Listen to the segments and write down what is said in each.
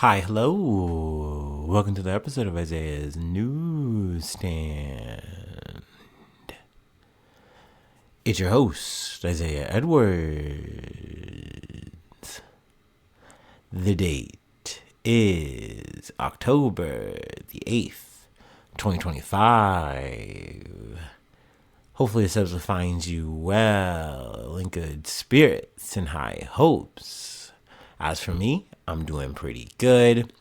Hi, hello. Welcome to the episode of Isaiah's Newsstand. It's your host, Isaiah Edwards. The date is October the 8th, 2025. Hopefully this episode finds you well, in good spirits and high hopes. As for me, I'm doing pretty good.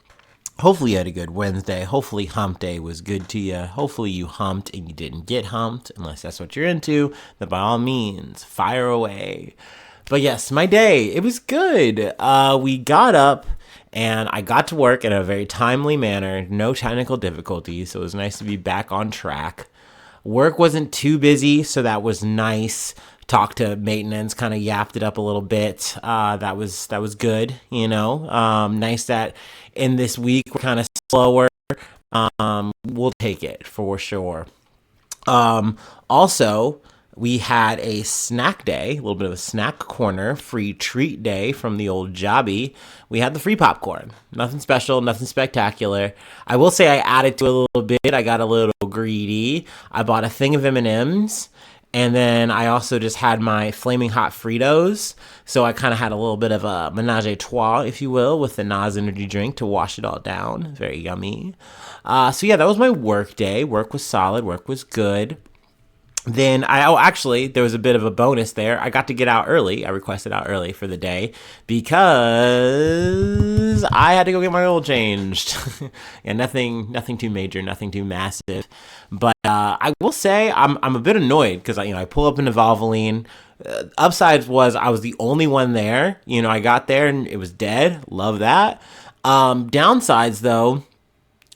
Hopefully you had a good Wednesday. Hopefully hump day was good to you. Hopefully you humped and you didn't get humped, unless that's what you're into. Then by all means, fire away. But yes, my day, it was good. We got up and I got to work in a very timely manner. No technical difficulties, so it was nice to be back on track. Work wasn't too busy, so that was nice. Talked to maintenance, kind of yapped it up a little bit. That was good, you know. Nice that in this week we're kind of slower. We'll take it for sure. Also, we had a snack day, a little bit of a snack corner, free treat day from the old jobby. We had the free popcorn. Nothing special, nothing spectacular. I will say I added to it a little bit. I got a little greedy. I bought a thing of M&Ms. And then I also just had my flaming hot Fritos. So I kind of had a little bit of a menage a trois, if you will, with the Nas energy drink to wash it all down. Very yummy. So yeah, that was my work day. Work was solid. Work was good. Then actually, there was a bit of a bonus there. I got to get out early. I requested out early for the day because I had to go get my oil changed. And nothing too major, nothing too massive. But I will say I'm a bit annoyed because I pull up into Valvoline. Upsides was I was the only one there. I got there and it was dead. Love that. Downsides though,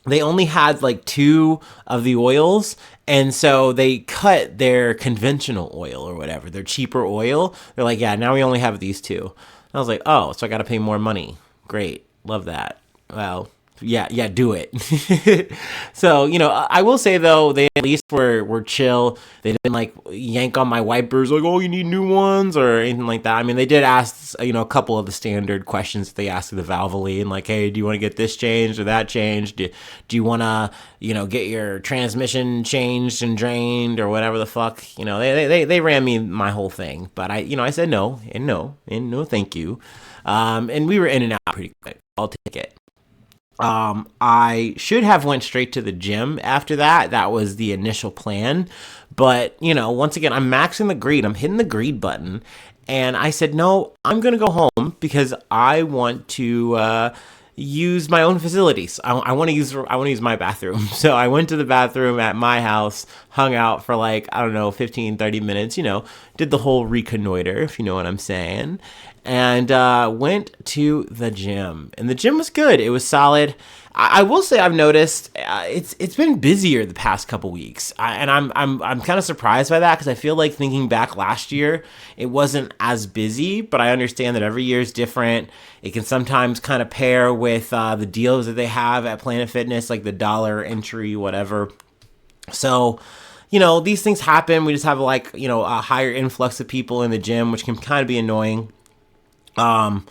they only had like 2 of the oils. And so they cut their conventional oil or whatever, their cheaper oil. They're like, yeah, now we only have these 2. I was like, oh, so I got to pay more money. Great. Love that. Well, yeah, do it. So, I will say though, they at least were chill. They didn't like yank on my wipers like, oh, you need new ones or anything like that. I mean, they did ask, a couple of the standard questions that they asked of the Valvoline, like, hey, do you want to get this changed or that changed? Do you want to, get your transmission changed and drained or whatever the fuck? They ran me my whole thing, but I said no and no and no, thank you. And we were in and out pretty quick. I'll take it. I should have went straight to the gym after that. That was the initial plan. But, once again, I'm maxing the greed. I'm hitting the greed button. And I said, no, I'm going to go home because I want to use my own facilities. I want to use my bathroom. So I went to the bathroom at my house, hung out for 15, 30 minutes, did the whole reconnoiter, if you know what I'm saying. And went to the gym. And the gym was good. It was solid. I will say I've noticed it's been busier the past couple weeks. I'm kind of surprised by that because I feel like thinking back last year, it wasn't as busy, but I understand that every year is different. It can sometimes kind of pair with the deals that they have at Planet Fitness, like the dollar entry, whatever. So, these things happen. We just have a higher influx of people in the gym, which can kind of be annoying. I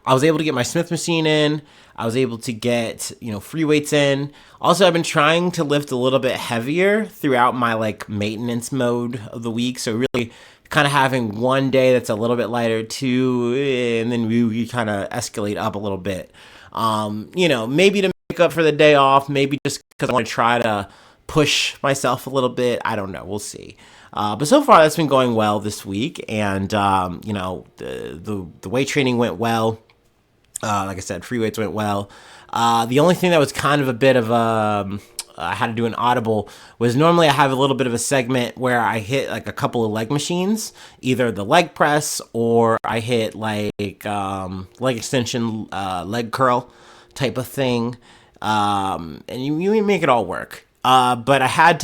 was able to get my Smith machine in. I was able to get, free weights in. Also, I've been trying to lift a little bit heavier throughout my maintenance mode of the week. So really kind of having one day that's a little bit lighter, 2, and then we kind of escalate up a little bit. Maybe to make up for the day off, maybe just because I want to try to push myself a little bit. I don't know. We'll see. But so far, that's been going well this week. And, the weight training went well. Like I said, free weights went well. The only thing that was kind of a bit of I had to do an audible was normally I have a little bit of a segment where I hit a couple of leg machines, either the leg press or I hit leg extension, leg curl type of thing. And you make it all work. But I hit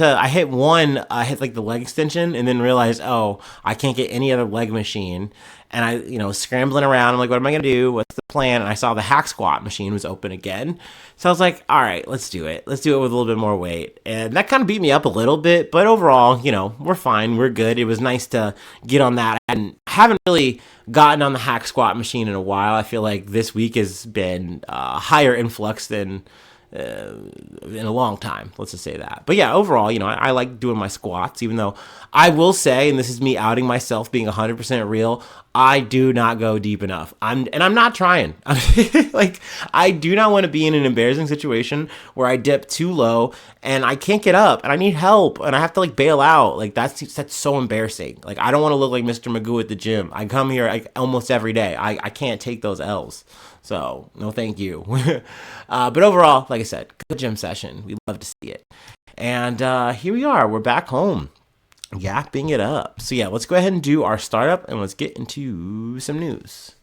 the leg extension and then realized, oh, I can't get any other leg machine. and I, scrambling around. I'm like, what am I going to do? What's the plan? And I saw the hack squat machine was open again. So I was like, all right, let's do it. Let's do it with a little bit more weight. And that kind of beat me up a little bit, but overall, we're fine. We're good. It was nice to get on that. And I haven't really gotten on the hack squat machine in a while. I feel like this week has been a higher influx than in a long time. Let's just say that. But yeah, overall, I like doing my squats, even though I will say, and this is me outing myself, being 100% real, I do not go deep enough. I'm not trying. Like, I do not want to be in an embarrassing situation where I dip too low and I can't get up and I need help and I have to like bail out. Like, that's so embarrassing. Like, I don't want to look like Mr. Magoo at the gym. I come here like almost every day. I can't take those L's. So, no thank you. But overall, like I said, good gym session. We love to see it. And here we are. We're back home, yapping it up. So, yeah, let's go ahead and do our startup and let's get into some news.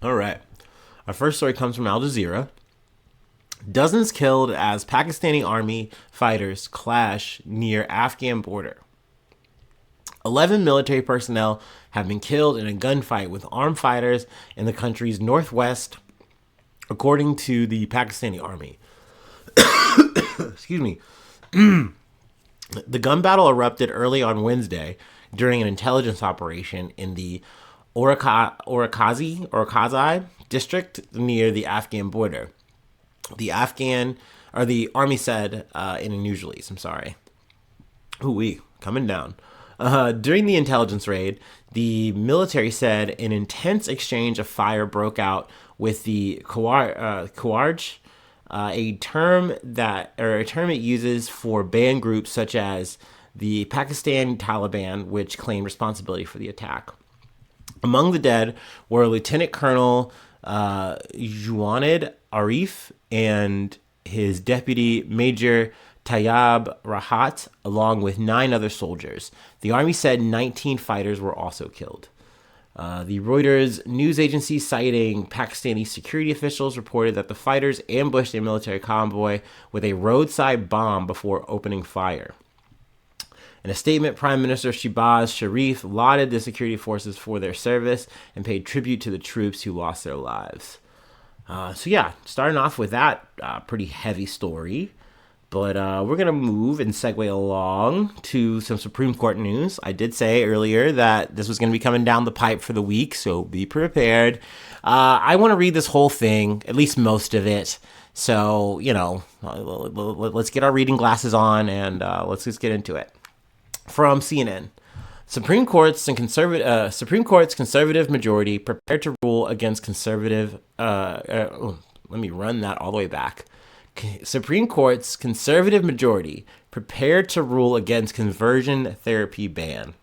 All right. Our first story comes from Al Jazeera. Dozens killed as Pakistani army fighters clash near Afghan border. 11 military personnel have been killed in a gunfight with armed fighters in the country's northwest, according to the Pakistani army. Excuse me. The gun battle erupted early on Wednesday during an intelligence operation in the Orakzai district near the Afghan border. The army said in a news release. I'm sorry. Coming down. During the intelligence raid, the military said an intense exchange of fire broke out with the Khawarij, a term it uses for banned groups such as the Pakistan Taliban, which claimed responsibility for the attack. Among the dead were Lieutenant Colonel Junaid Arif and his deputy Major Tayyab Rahat, along with 9 other soldiers. The army said 19 fighters were also killed. The Reuters news agency, citing Pakistani security officials, reported that the fighters ambushed a military convoy with a roadside bomb before opening fire. In a statement, Prime Minister Shehbaz Sharif lauded the security forces for their service and paid tribute to the troops who lost their lives. Starting off with that pretty heavy story. But we're going to move and segue along to some Supreme Court news. I did say earlier that this was going to be coming down the pipe for the week, so be prepared. I want to read this whole thing, at least most of it. So, let's get our reading glasses on and let's just get into it. From CNN. Supreme Court's conservative majority prepared to rule against conservative... let me run that all the way back. Supreme Court's conservative majority prepared to rule against conversion therapy ban.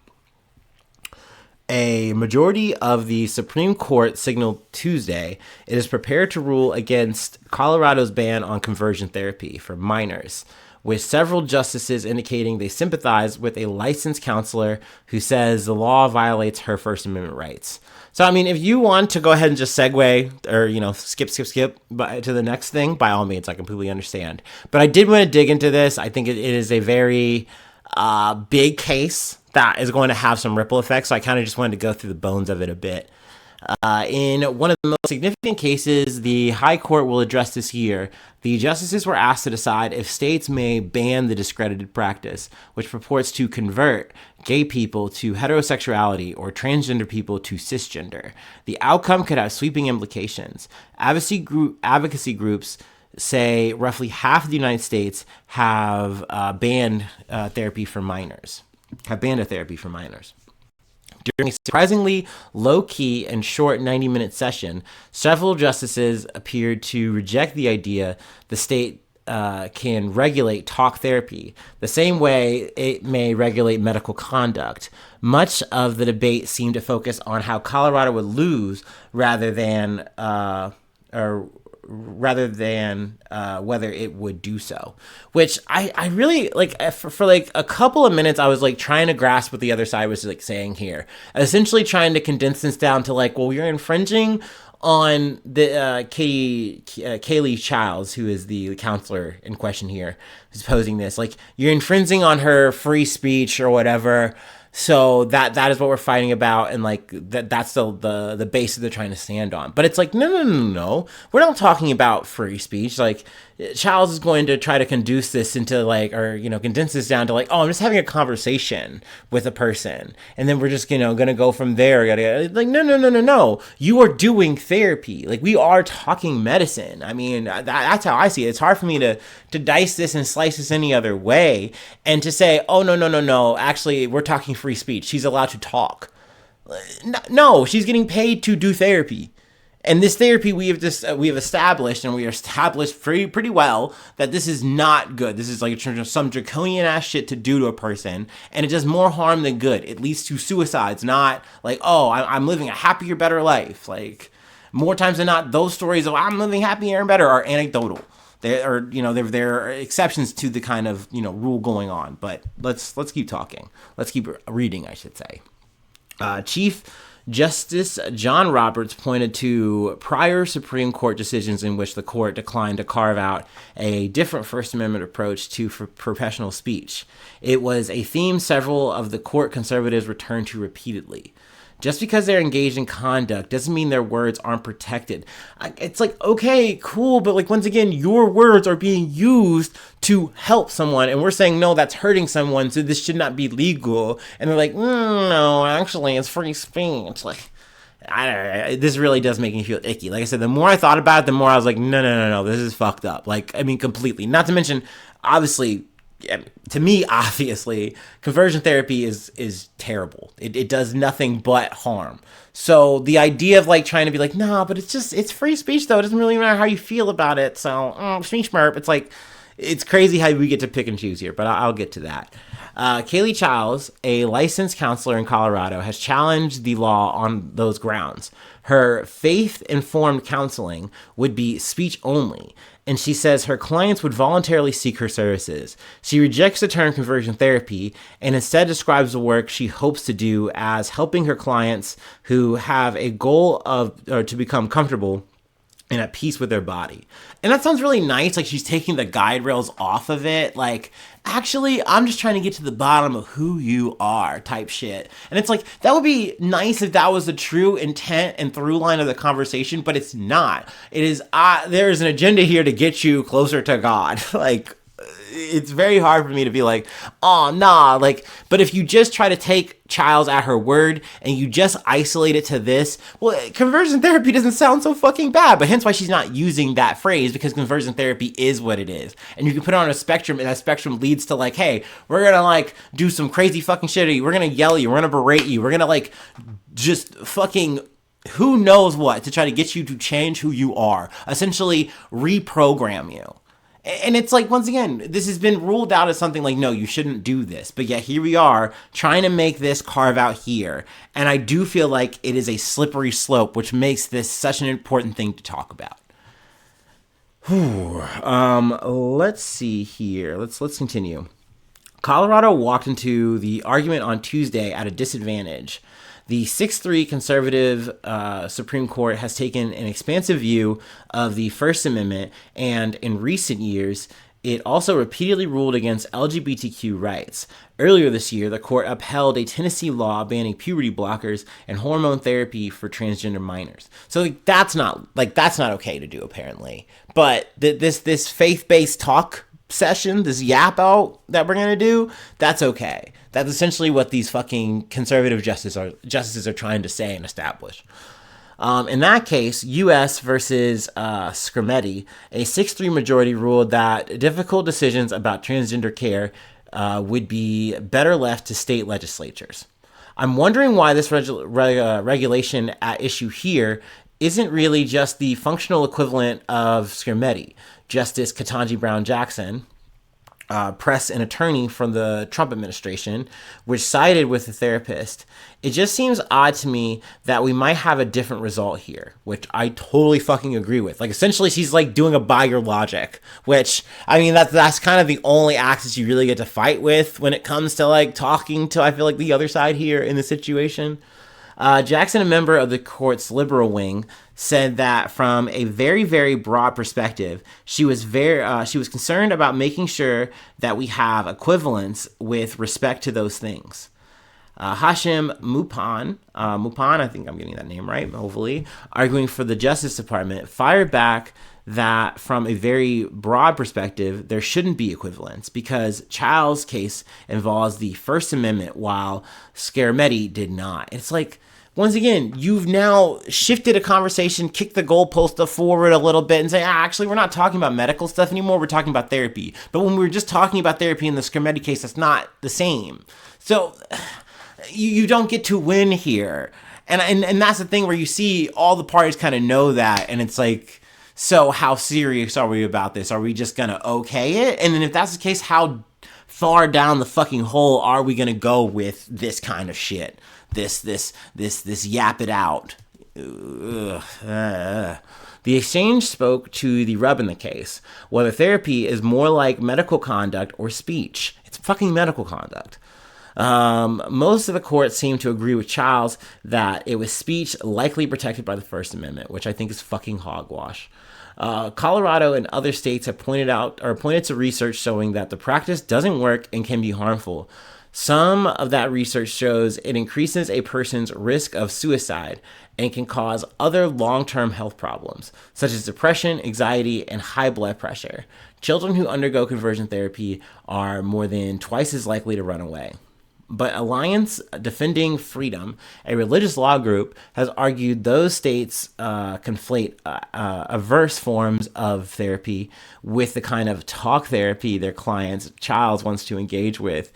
A majority of the Supreme Court signaled Tuesday it is prepared to rule against Colorado's ban on conversion therapy for minors, with several justices indicating they sympathize with a licensed counselor who says the law violates her First Amendment rights. So, I mean, if you want to go ahead and just segue or, skip to the next thing, by all means, I completely understand. But I did want to dig into this. I think it is a very big case that is going to have some ripple effects. So I kind of just wanted to go through the bones of it a bit. In one of the most significant cases the High Court will address this year, the justices were asked to decide if states may ban the discredited practice, which purports to convert gay people to heterosexuality or transgender people to cisgender. The outcome could have sweeping implications. Advocacy groups say roughly half of the United States have banned therapy for minors. During a surprisingly low-key and short 90-minute session, several justices appeared to reject the idea the state can regulate talk therapy the same way it may regulate medical conduct. Much of the debate seemed to focus on how Colorado would lose rather than or rather than whether it would do so. Which I really like for like a couple of minutes I was like trying to grasp what the other side was like saying here, essentially trying to condense this down to like, well, you're infringing on the Kaylee Childs, who is the counselor in question here, who's posing this. Like, you're infringing on her free speech or whatever. So that is what we're fighting about, and like that's the base that they're trying to stand on. But it's like, no. We're not talking about free speech. Like, Childs is going to try to condense this into like, or condense this down to like, oh, I'm just having a conversation with a person, and then we're just gonna go from there. Like, no. You are doing therapy. Like, we are talking medicine. I mean, that's how I see it. It's hard for me to dice this and slice this any other way, and to say, oh no. Actually, we're talking free speech. She's allowed to talk. No, she's getting paid to do therapy. And this therapy we have established, and we are established pretty well, that this is not good. This is like some draconian ass shit to do to a person, and it does more harm than good. It leads to suicides, not like, oh, I'm living a happier, better life. Like, more times than not, those stories of I'm living happier and better are anecdotal. There are exceptions to the kind of rule going on. But let's keep talking. Let's keep reading, I should say. Chief Justice John Roberts pointed to prior Supreme Court decisions in which the court declined to carve out a different First Amendment approach to professional speech. It was a theme several of the court conservatives returned to repeatedly. Just because they're engaged in conduct doesn't mean their words aren't protected. It's like, okay, cool, but like, once again, your words are being used to help someone, and we're saying, no, that's hurting someone, so this should not be legal. And they're like, no, actually, it's free speech. Like, this really does make me feel icky. Like I said, the more I thought about it, the more I was like, no, this is fucked up. Like, I mean, completely. Not to mention, obviously, to me, obviously, conversion therapy is terrible. It does nothing but harm. So the idea of like trying to be like, no, but it's free speech though. It doesn't really matter how you feel about it. So speech merp. It's like, it's crazy how we get to pick and choose here, but I'll get to that. Kaylee Childs, a licensed counselor in Colorado, has challenged the law on those grounds. Her faith-informed counseling would be speech only, and she says her clients would voluntarily seek her services. She rejects the term conversion therapy and instead describes the work she hopes to do as helping her clients who have a goal to become comfortable and at peace with their body. And that sounds really nice. Like, she's taking the guide rails off of it. Like, actually, I'm just trying to get to the bottom of who you are type shit. And it's like, that would be nice if that was the true intent and through line of the conversation, but it's not. It is, there is an agenda here to get you closer to God. Like, it's very hard for me to be like, oh, nah, like, but if you just try to take Childs at her word and you just isolate it to this, well, conversion therapy doesn't sound so fucking bad, but hence why she's not using that phrase, because conversion therapy is what it is. And you can put it on a spectrum, and that spectrum leads to like, hey, we're gonna like do some crazy fucking shit at you, we're gonna yell at you, we're gonna berate you, we're gonna like just fucking who knows what to try to get you to change who you are, essentially reprogram you. And it's like, once again, this has been ruled out as something like, no, you shouldn't do this. But yet here we are trying to make this carve out here. And I do feel like it is a slippery slope, which makes this such an important thing to talk about. Let's see here. Let's continue. Colorado walked into the argument on Tuesday at a disadvantage. The 6-3 conservative Supreme Court has taken an expansive view of the First Amendment, and in recent years, it also repeatedly ruled against LGBTQ rights. Earlier this year, the court upheld a Tennessee law banning puberty blockers and hormone therapy for transgender minors. So that's not okay to do, apparently. But this faith-based talk session, this yap out that we're gonna do, that's okay. That's essentially what these fucking conservative justices are trying to say and establish. In that case, U.S. versus Scrimetti, a 6-3 majority ruled that difficult decisions about transgender care would be better left to state legislatures. I'm wondering why this regulation at issue here isn't really just the functional equivalent of Scrimetti. Justice Ketanji Brown Jackson, press an attorney from the Trump administration, which sided with the therapist. It just seems odd to me that we might have a different result here, which I totally fucking agree with. Like, essentially, she's like doing a by your logic, which, I mean, that's kind of the only axis you really get to fight with when it comes to like talking to, I feel like, the other side here in the situation. Jackson, a member of the court's liberal wing, said that from a very, very broad perspective, she was concerned about making sure that we have equivalence with respect to those things. Hashim Mupan, I think I'm getting that name right, hopefully, arguing for the Justice Department, fired back that from a very broad perspective, there shouldn't be equivalence because Child's case involves the First Amendment while Scarameti did not. It's like, once again, you've now shifted a conversation, kicked the goalpost forward a little bit and say, actually, we're not talking about medical stuff anymore. We're talking about therapy. But when we were just talking about therapy in the Scarameti case, that's not the same. So you don't get to win here. And that's the thing where you see all the parties kind of know that. And it's like, so how serious are we about this? Are we just going to okay it? And then if that's the case, how far down the fucking hole are we going to go with this kind of shit? This yap it out. The exchange spoke to the rub in the case, whether therapy is more like medical conduct or speech. It's fucking medical conduct. Most of the court seemed to agree with Childs that it was speech likely protected by the First Amendment, which I think is fucking hogwash. Colorado and other states have pointed to research showing that the practice doesn't work and can be harmful. Some of that research shows it increases a person's risk of suicide and can cause other long-term health problems, such as depression, anxiety, and high blood pressure. Children who undergo conversion therapy are more than twice as likely to run away. But Alliance Defending Freedom, a religious law group, has argued those states conflate averse forms of therapy with the kind of talk therapy their clients, Childs, wants to engage with.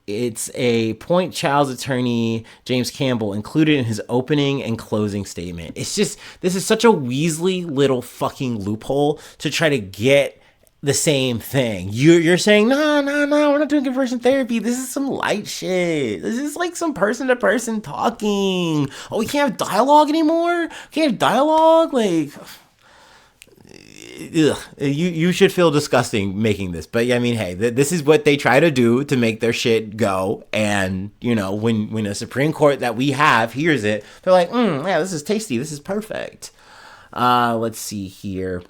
It's a point Child's attorney, James Campbell, included in his opening and closing statement. It's just, this is such a Weasley little fucking loophole to try to get the same thing. You're saying, no, we're not doing conversion therapy. This is some light shit. This is like some person-to-person talking. Oh, we can't have dialogue anymore? We can't have dialogue? Like... Ugh, you should feel disgusting making this, but I mean, hey, this is what they try to do to make their shit go. And you know, when a Supreme Court that we have hears it, they're like, yeah, this is tasty, this is perfect. Let's see here.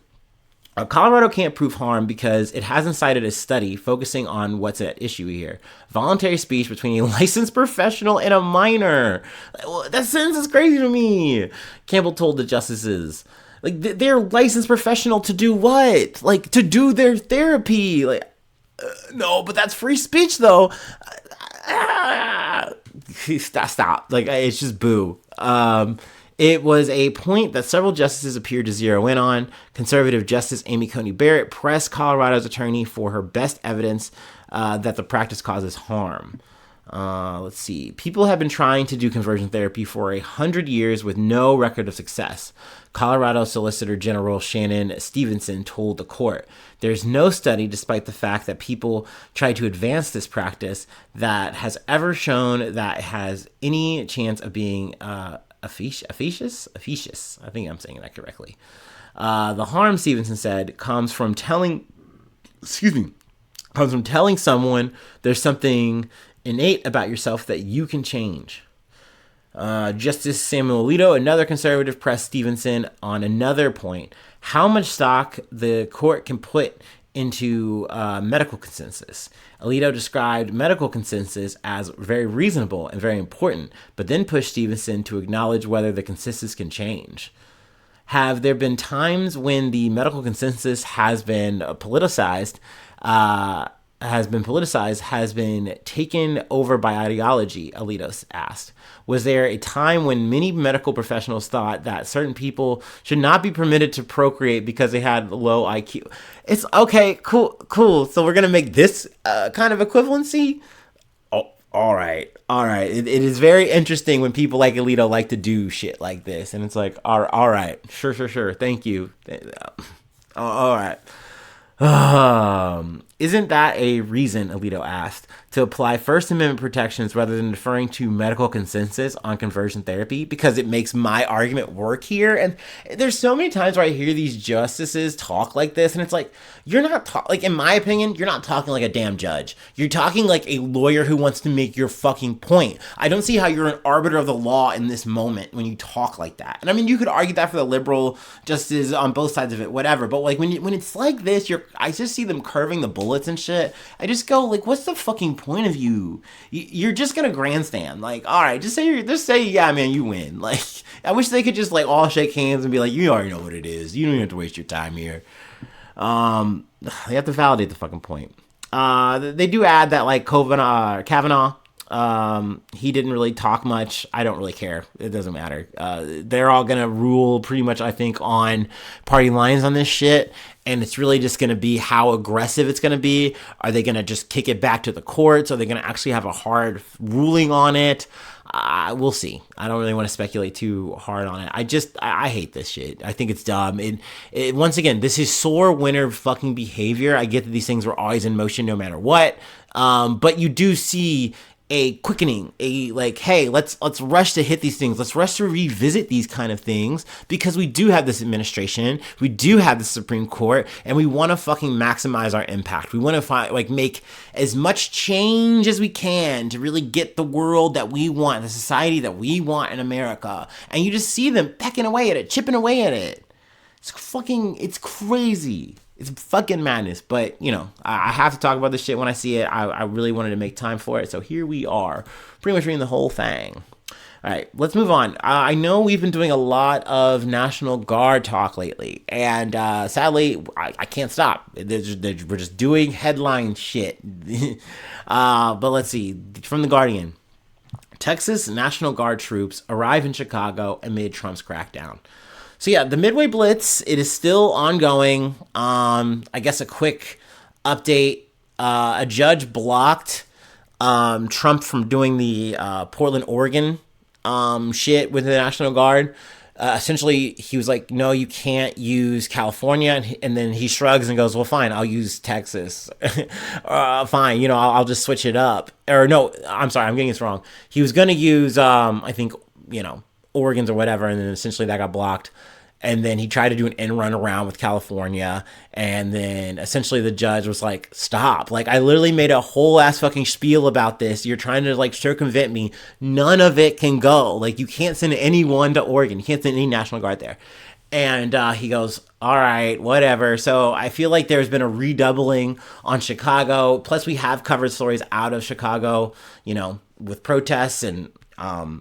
Colorado can't prove harm because it hasn't cited a study focusing on what's at issue here. Voluntary speech between a licensed professional and a minor. That sentence is crazy to me. Campbell told the justices. Like, they're licensed professional to do what? Like, to do their therapy. Like, no, but that's free speech, though. Stop. Like, it's just boo. It was a point that several justices appeared to zero in on. Conservative Justice Amy Coney Barrett pressed Colorado's attorney for her best evidence that the practice causes harm. Let's see. People have been trying to do conversion therapy for 100 years with no record of success. Colorado Solicitor General Shannon Stevenson told the court, there's no study, despite the fact that people try to advance this practice, that has ever shown that it has any chance of being efficacious. I think I'm saying that correctly. The harm, Stevenson said, comes from telling someone there's something innate about yourself that you can change. Justice Samuel Alito, another conservative, pressed Stevenson on another point: how much stock the court can put into medical consensus. Alito described medical consensus as very reasonable and very important, but then pushed Stevenson to acknowledge whether the consensus can change. Have there been times when the medical consensus has been politicized, has been taken over by ideology? Alito asked. Was there a time when many medical professionals thought that certain people should not be permitted to procreate because they had low IQ? It's okay, cool. So we're going to make this kind of equivalency? Oh, all right. It is very interesting when people like Alito like to do shit like this. And it's like, all right, sure. Thank you. All right. Isn't that a reason, Alito asked, to apply First Amendment protections rather than deferring to medical consensus on conversion therapy? Because it makes my argument work here. And there's so many times where I hear these justices talk like this, and it's like, you're not like, in my opinion, you're not talking like a damn judge. You're talking like a lawyer who wants to make your fucking point. I don't see how you're an arbiter of the law in this moment when you talk like that. And I mean, you could argue that for the liberal justices on both sides of it, whatever. But like when it's like this, I just see them curving the bullets and shit. I just go like, what's the fucking point of you? You're just gonna grandstand. Like, all right, just say, yeah, man, you win. Like, I wish they could just like all shake hands and be like, you already know what it is. You don't even have to waste your time here. They have to validate the fucking point. They do add that like Kavanaugh, he didn't really talk much. I don't really care. It doesn't matter. They're all gonna rule pretty much, I think, on party lines on this shit. And it's really just going to be how aggressive it's going to be. Are they going to just kick it back to the courts? Are they going to actually have a hard ruling on it? We'll see. I don't really want to speculate too hard on it. I hate this shit. I think it's dumb. Once again, this is sore winner fucking behavior. I get that these things were always in motion no matter what. But you do see a quickening, a like, hey, let's rush to hit these things. Let's rush to revisit these kind of things because we do have this administration, we do have the Supreme Court, and we want to fucking maximize our impact. We want to make as much change as we can to really get the world that we want, the society that we want in America. And you just see them pecking away at it, chipping away at it. It's crazy. It's fucking madness, but, you know, I have to talk about this shit when I see it. I really wanted to make time for it, so here we are, pretty much reading the whole thing. All right, let's move on. I know we've been doing a lot of National Guard talk lately, and sadly, I can't stop. We're just doing headline shit. But let's see. From The Guardian, Texas National Guard troops arrive in Chicago amid Trump's crackdown. So yeah, the Midway Blitz, it is still ongoing. I guess a quick update. A judge blocked Trump from doing the Portland, Oregon shit with the National Guard. Essentially, he was like, no, you can't use California. And then he shrugs and goes, well, fine, I'll use Texas. Fine, you know, I'll just switch it up. Or no, I'm sorry, I'm getting this wrong. He was going to use, I think, you know, Oregon's or whatever, and then essentially that got blocked. And then he tried to do an end run around with California, and then essentially the judge was like, stop. Like, I literally made a whole ass fucking spiel about this. You're trying to like circumvent me. None of it can go. Like, you can't send anyone to Oregon. You can't send any National Guard there. And he goes, all right, whatever. So I feel like there's been a redoubling on Chicago. Plus, we have covered stories out of Chicago, you know, with protests and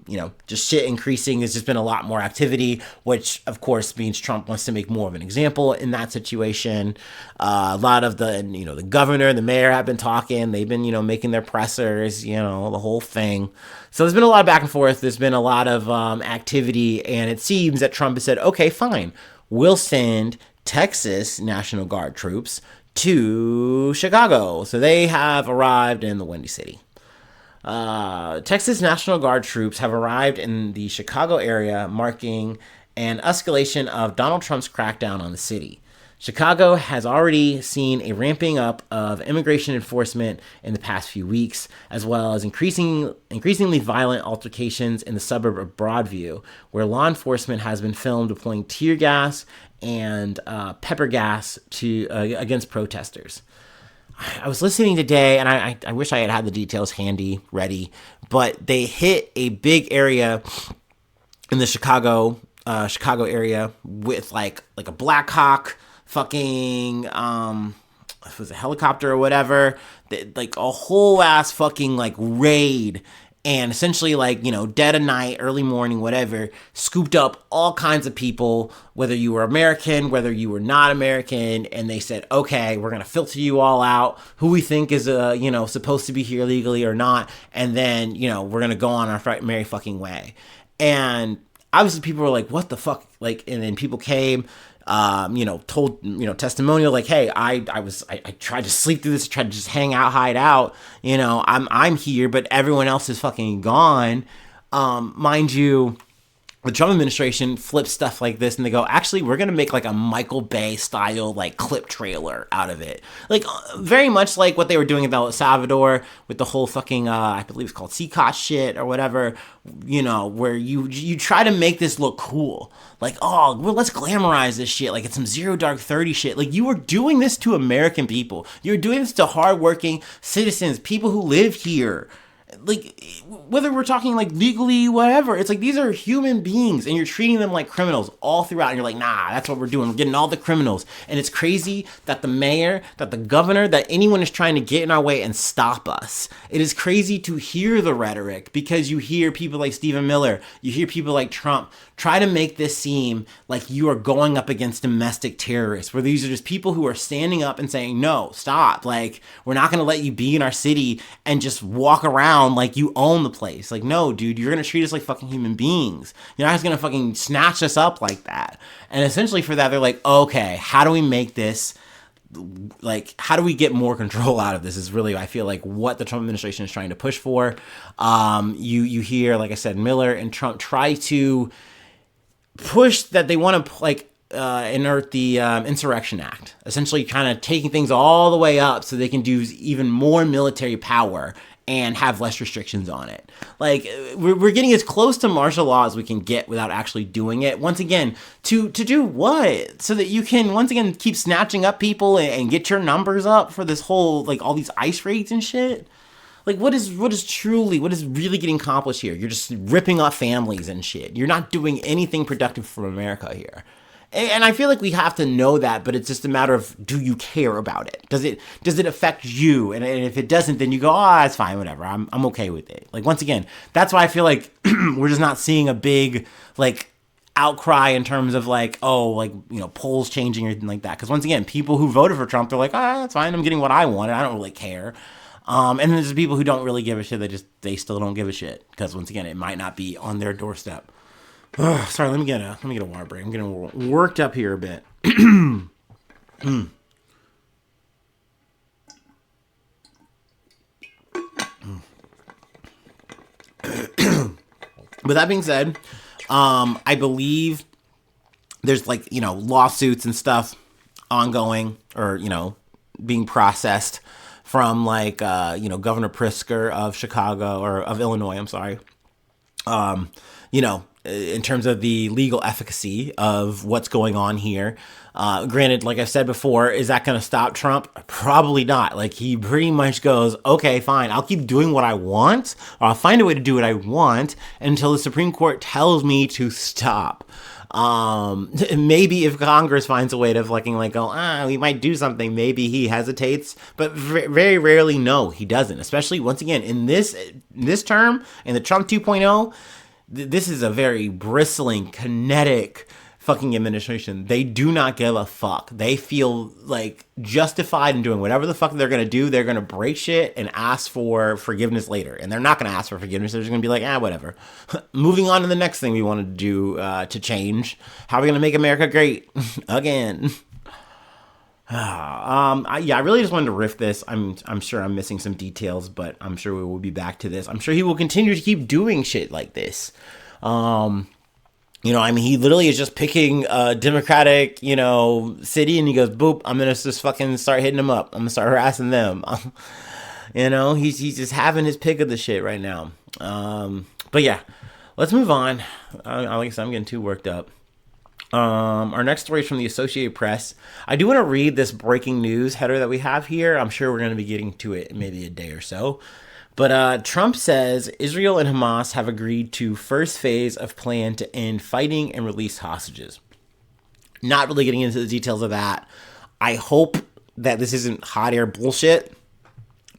you know, just shit increasing. There's just been a lot more activity, which of course means Trump wants to make more of an example in that situation. A lot of the, you know, the governor and the mayor have been talking. They've been, you know, making their pressers, you know, the whole thing. So there's been a lot of back and forth. There's been a lot of activity, and it seems that Trump has said, okay, fine, we'll send Texas National Guard troops to Chicago. So they have arrived in the Windy City. Texas National Guard troops have arrived in the Chicago area, marking an escalation of Donald Trump's crackdown on the city. Chicago has already seen a ramping up of immigration enforcement in the past few weeks, as well as increasingly violent altercations in the suburb of Broadview, where law enforcement has been filmed deploying tear gas and pepper gas against protesters. I was listening today, and I wish I had the details handy, ready, but they hit a big area in the Chicago area with like a Black Hawk fucking, it was a helicopter or whatever, like a whole ass fucking like raid. And essentially, like, you know, dead of night, early morning, whatever, scooped up all kinds of people, whether you were American, whether you were not American, and they said, okay, we're going to filter you all out, who we think is, you know, supposed to be here legally or not, and then, you know, we're going to go on our merry fucking way. And obviously people were like, what the fuck? Like, and then people came, you know, told, you know, testimonial, like, hey, I tried to sleep through this, tried to just hang out, hide out, you know, I'm here, but everyone else is fucking gone. Mind you, the Trump administration flips stuff like this and they go, actually, we're going to make like a Michael Bay style like clip trailer out of it. Like very much like what they were doing in El Salvador with the whole fucking, I believe it's called SCOTUS shit or whatever, you know, where you try to make this look cool. Like, oh, well, let's glamorize this shit. Like it's some Zero Dark 30 shit. Like you were doing this to American people. You're doing this to hardworking citizens, people who live here. Like whether we're talking like legally whatever, it's like these are human beings and you're treating them like criminals all throughout, and you're like, nah, that's what we're doing, we're getting all the criminals. And it's crazy that the mayor, that the governor, that anyone is trying to get in our way and stop us. It is crazy to hear the rhetoric, because you hear people like Stephen Miller, you hear people like Trump try to make this seem like you are going up against domestic terrorists, where these are just people who are standing up and saying, no, stop, like we're not going to let you be in our city and just walk around like you own the place. Like, no, dude, you're going to treat us like fucking human beings. You're not just going to fucking snatch us up like that. And essentially for that, they're like, okay, how do we make this, like, how do we get more control out of this is really, I feel like, what the Trump administration is trying to push for. You hear, like I said, Miller and Trump try to push that they want to, like, inert the Insurrection Act, essentially kind of taking things all the way up so they can do even more military power and have less restrictions on it. Like, we're getting as close to martial law as we can get without actually doing it. Once again, to do what? So that you can, once again, keep snatching up people and get your numbers up for this whole, like, all these ICE raids and shit? Like, what is really getting accomplished here? You're just ripping off families and shit. You're not doing anything productive for America here. And I feel like we have to know that, but it's just a matter of, do you care about it? Does it affect you? And if it doesn't, then you go, oh, it's fine, whatever. I'm okay with it. Like, once again, that's why I feel like we're just not seeing a big, like, outcry in terms of, like, oh, like, you know, polls changing or anything like that. Because once again, people who voted for Trump, they're like, that's fine. I'm getting what I wanted. I don't really care. And then there's people who don't really give a shit. They still don't give a shit. Because once again, it might not be on their doorstep. Sorry, let me get a water break. I'm getting worked up here a bit. But that being said, I believe there's, like, you know, lawsuits and stuff ongoing, or, you know, being processed from, like, you know, Governor Pritzker of Chicago, or of Illinois, I'm sorry. You know, in terms of the legal efficacy of what's going on here. Granted, like I said before, is that going to stop Trump? Probably not. Like, he pretty much goes, okay, fine, I'll keep doing what I want, or I'll find a way to do what I want until the Supreme Court tells me to stop. Maybe if Congress finds a way to fucking, like, go, we might do something, maybe he hesitates, but very rarely, no, he doesn't. Especially, once again, in this term, in the Trump 2.0, this is a very bristling, kinetic fucking administration. They do not give a fuck. They feel, like, justified in doing whatever the fuck they're going to do. They're going to break shit and ask for forgiveness later. And they're not going to ask for forgiveness. They're just going to be like, whatever. Moving on to the next thing we want to do to change. How are we going to make America great again? I really just wanted to riff this. I'm sure I'm missing some details, but I'm sure we will be back to this. I'm sure he will continue to keep doing shit like this. You know, I mean, he literally is just picking a Democratic, you know, city, and he goes, boop, I'm going to just fucking start hitting them up. I'm going to start harassing them. You know, he's just having his pick of the shit right now. But yeah, let's move on. Like I said, I'm getting too worked up. Our next story is from the Associated Press. I do want to read this breaking news header that we have here. I'm sure we're going to be getting to it in maybe a day or so. But Trump says Israel and Hamas have agreed to first phase of plan to end fighting and release hostages. Not really getting into the details of that. I hope that this isn't hot air bullshit,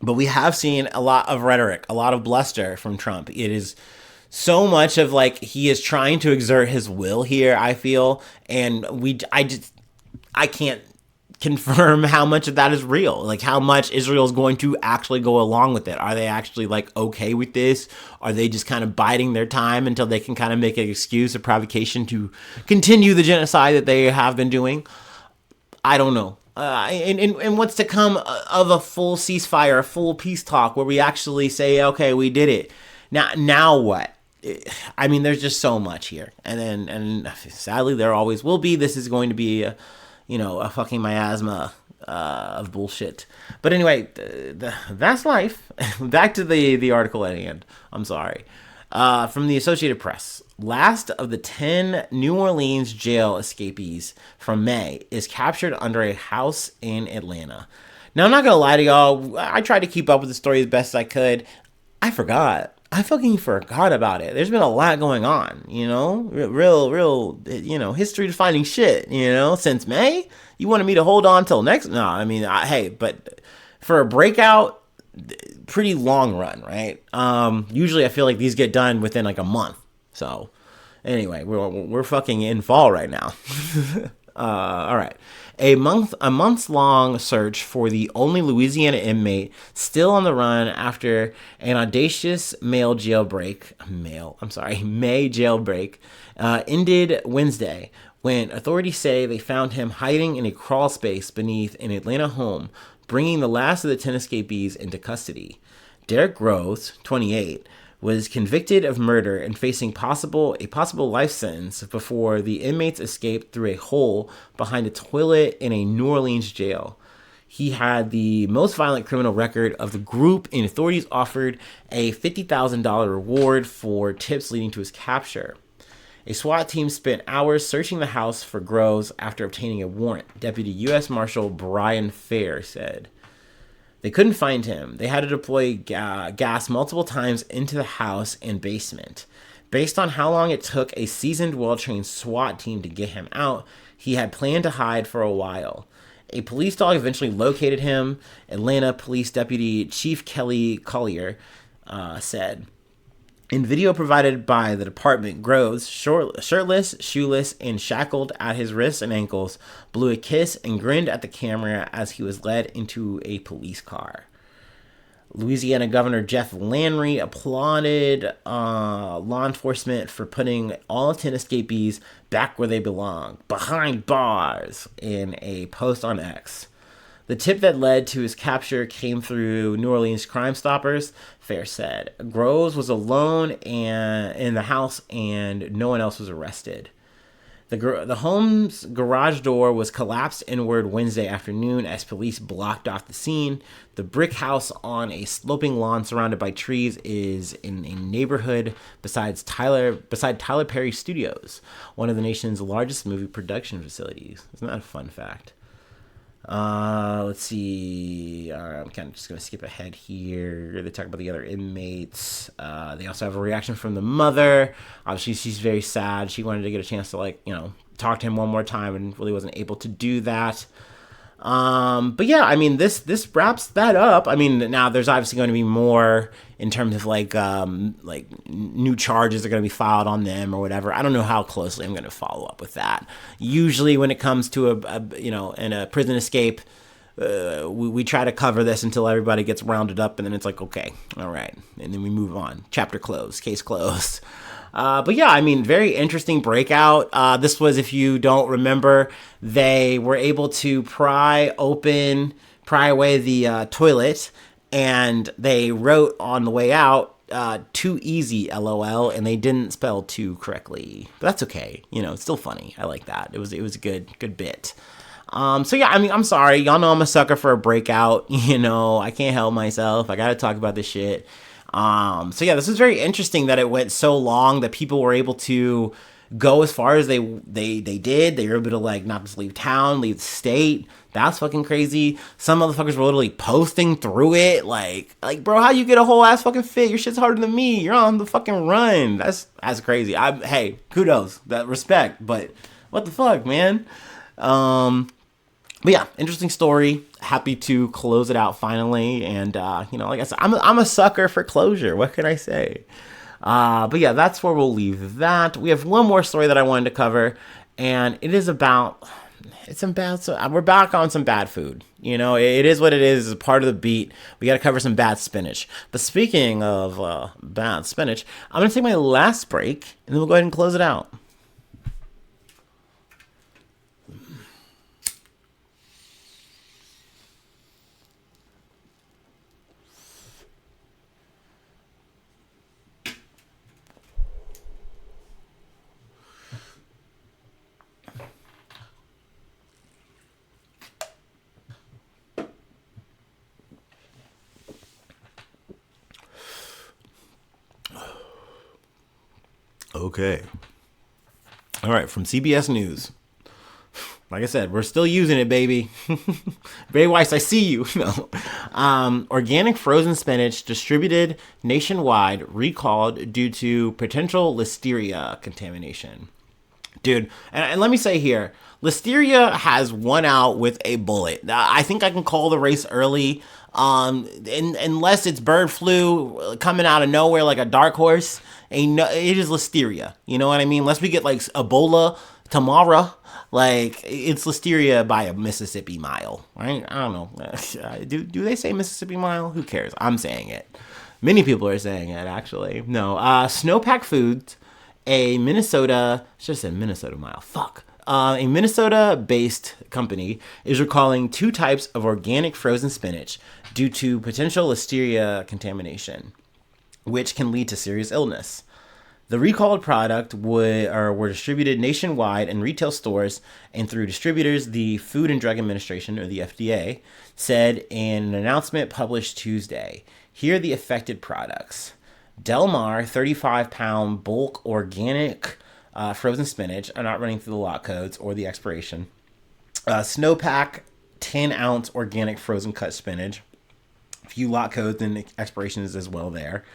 but we have seen a lot of rhetoric, a lot of bluster from Trump. It is so much of, like, he is trying to exert his will here, I feel, and I can't confirm how much of that is real, like how much Israel is going to actually go along with it. Are they actually, like, okay with this? Are they just kind of biding their time until they can kind of make an excuse or provocation to continue the genocide that they have been doing? I don't know. And what's to come of a full ceasefire, a full peace talk where we actually say, okay, we did it. Now what? I mean, there's just so much here, and sadly, there always will be. This is going to be, a fucking miasma of bullshit. But anyway, that's life. Back to the article at hand. I'm sorry. From the Associated Press. Last of the 10 New Orleans jail escapees from May is captured under a house in Atlanta. Now, I'm not going to lie to y'all. I tried to keep up with the story as best I could. I forgot. I fucking forgot about it. There's been a lot going on, real, history defining shit, since May. You wanted me to hold on till next? No, I mean, hey, but for a breakout, pretty long run, right? Usually I feel like these get done within like a month. So anyway, we're fucking in fall right now. All right. A months long search for the only Louisiana inmate still on the run after an audacious May jailbreak ended Wednesday when authorities say they found him hiding in a crawl space beneath an Atlanta home, bringing the last of the 10 escapees into custody. Derek Groves, 28, was convicted of murder and facing a possible life sentence before the inmates escaped through a hole behind a toilet in a New Orleans jail. He had the most violent criminal record of the group, and authorities offered a $50,000 reward for tips leading to his capture. A SWAT team spent hours searching the house for Groves after obtaining a warrant, Deputy U.S. Marshal Brian Fair said. They couldn't find him. They had to deploy gas multiple times into the house and basement. Based on how long it took a seasoned, well-trained SWAT team to get him out, he had planned to hide for a while. A police dog eventually located him, Atlanta Police Deputy Chief Kelly Collier said. In video provided by the department, Groves, shirtless, shoeless, and shackled at his wrists and ankles, blew a kiss and grinned at the camera as he was led into a police car. Louisiana Governor Jeff Landry applauded law enforcement for putting all 10 escapees back where they belong, behind bars, in a post on X. The tip that led to his capture came through New Orleans Crime Stoppers, Fair said. Groves was alone in the house and no one else was arrested. The home's garage door was collapsed inward Wednesday afternoon as police blocked off the scene. The brick house on a sloping lawn surrounded by trees is in a neighborhood beside Tyler Perry Studios, one of the nation's largest movie production facilities. Isn't that a fun fact? Let's see. I'm kind of just going to skip ahead here. They talk about the other inmates. They also have a reaction from the mother. Obviously, she's very sad. She wanted to get a chance to, talk to him one more time and really wasn't able to do that. But yeah, I mean, this wraps that up. I mean, now there's obviously going to be more in terms of like new charges are going to be filed on them or whatever. I don't know how closely I'm going to follow up with that. Usually when it comes to in a prison escape, we try to cover this until everybody gets rounded up and then it's like, okay, all right. And then we move on. Chapter closed, case closed. But yeah, I mean, very interesting breakout. This was, if you don't remember, they were able to pry away the toilet, and they wrote on the way out, too easy, LOL, and they didn't spell "too" correctly. But that's okay. It's still funny. I like that. It was a good bit. So yeah, I mean, I'm sorry. Y'all know I'm a sucker for a breakout. I can't help myself. I gotta talk about this shit. So yeah, this is very interesting that it went so long that people were able to go as far as they did. They were able to not just leave town, leave the state. That's fucking crazy. Some motherfuckers were literally posting through it. Like, bro, how you get a whole ass fucking fit? Your shit's harder than me. You're on the fucking run. That's crazy. Hey, kudos, that respect, but what the fuck, man? But yeah, interesting story. Happy to close it out finally. And, like I said, I'm a sucker for closure. What can I say? But yeah, that's where we'll leave that. We have one more story that I wanted to cover, and we're back on some bad food. It is what it is. It's part of the beat. We got to cover some bad spinach. But speaking of bad spinach, I'm going to take my last break, and then we'll go ahead and close it out. Okay. All right, from CBS News. Like I said, we're still using it, baby. Ray Weiss, I see you. No. Organic frozen spinach distributed nationwide recalled due to potential listeria contamination. Dude, and let me say here, listeria has won out with a bullet. I think I can call the race early, unless it's bird flu coming out of nowhere like a dark horse. It is listeria. You know what I mean? Unless we get like Ebola tomorrow, like it's listeria by a Mississippi mile, right? I don't know. Do they say Mississippi mile? Who cares? I'm saying it. Many people are saying it, actually. No, Snowpack Foods, a Minnesota, should have said Minnesota mile, fuck. A Minnesota-based company is recalling 2 types of organic frozen spinach due to potential listeria contamination, which can lead to serious illness. The recalled product were distributed nationwide in retail stores and through distributors, the Food and Drug Administration, or the FDA, said in an announcement published Tuesday. Here are the affected products. Del Mar 35-pound bulk organic frozen spinach. I'm not running through the lot codes or the expiration. Snowpack 10-ounce organic frozen cut spinach. A few lot codes and expirations as well there.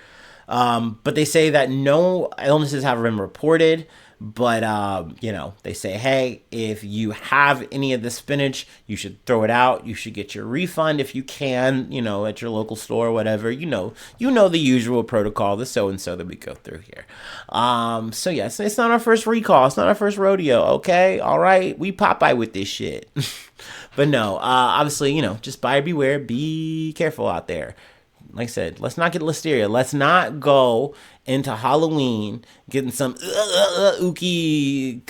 But they say that no illnesses have been reported. But, they say, hey, if you have any of the spinach, you should throw it out. You should get your refund if you can, at your local store or whatever. You know the usual protocol, the so-and-so that we go through here. So, yes, it's not our first recall. It's not our first rodeo, okay? All right? We Popeye with this shit. But no, obviously, just buyer beware. Be careful out there. Like I said, let's not get listeria. Let's not go into Halloween getting some ooky,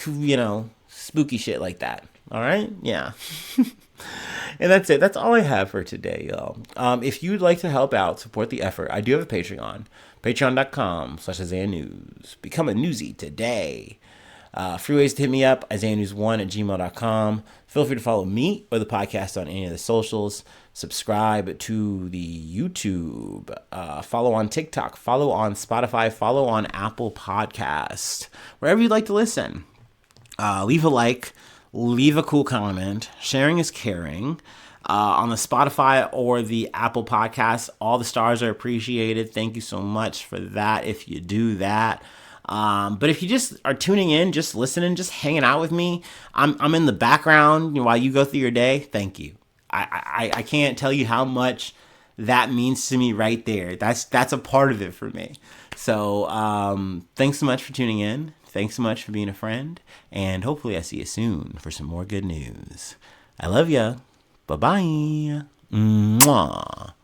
spooky shit like that. All right? Yeah. And that's it. That's all I have for today, y'all. If you'd like to help out, support the effort, I do have a Patreon. Patreon.com/IsaiahNews. Become a newsie today. Free ways to hit me up, IsaiahNews1@gmail.com. Feel free to follow me or the podcast on any of the socials. Subscribe to the YouTube. Follow on TikTok. Follow on Spotify. Follow on Apple Podcast. Wherever you'd like to listen. Leave a like. Leave a cool comment. Sharing is caring. On the Spotify or the Apple Podcast, all the stars are appreciated. Thank you so much for that if you do that. But if you just are tuning in, just listening, just hanging out with me, I'm in the background while you go through your day. Thank you. I can't tell you how much that means to me right there. That's a part of it for me. So thanks so much for tuning in. Thanks so much for being a friend. And hopefully I see you soon for some more good news. I love ya. Bye-bye. Mwah.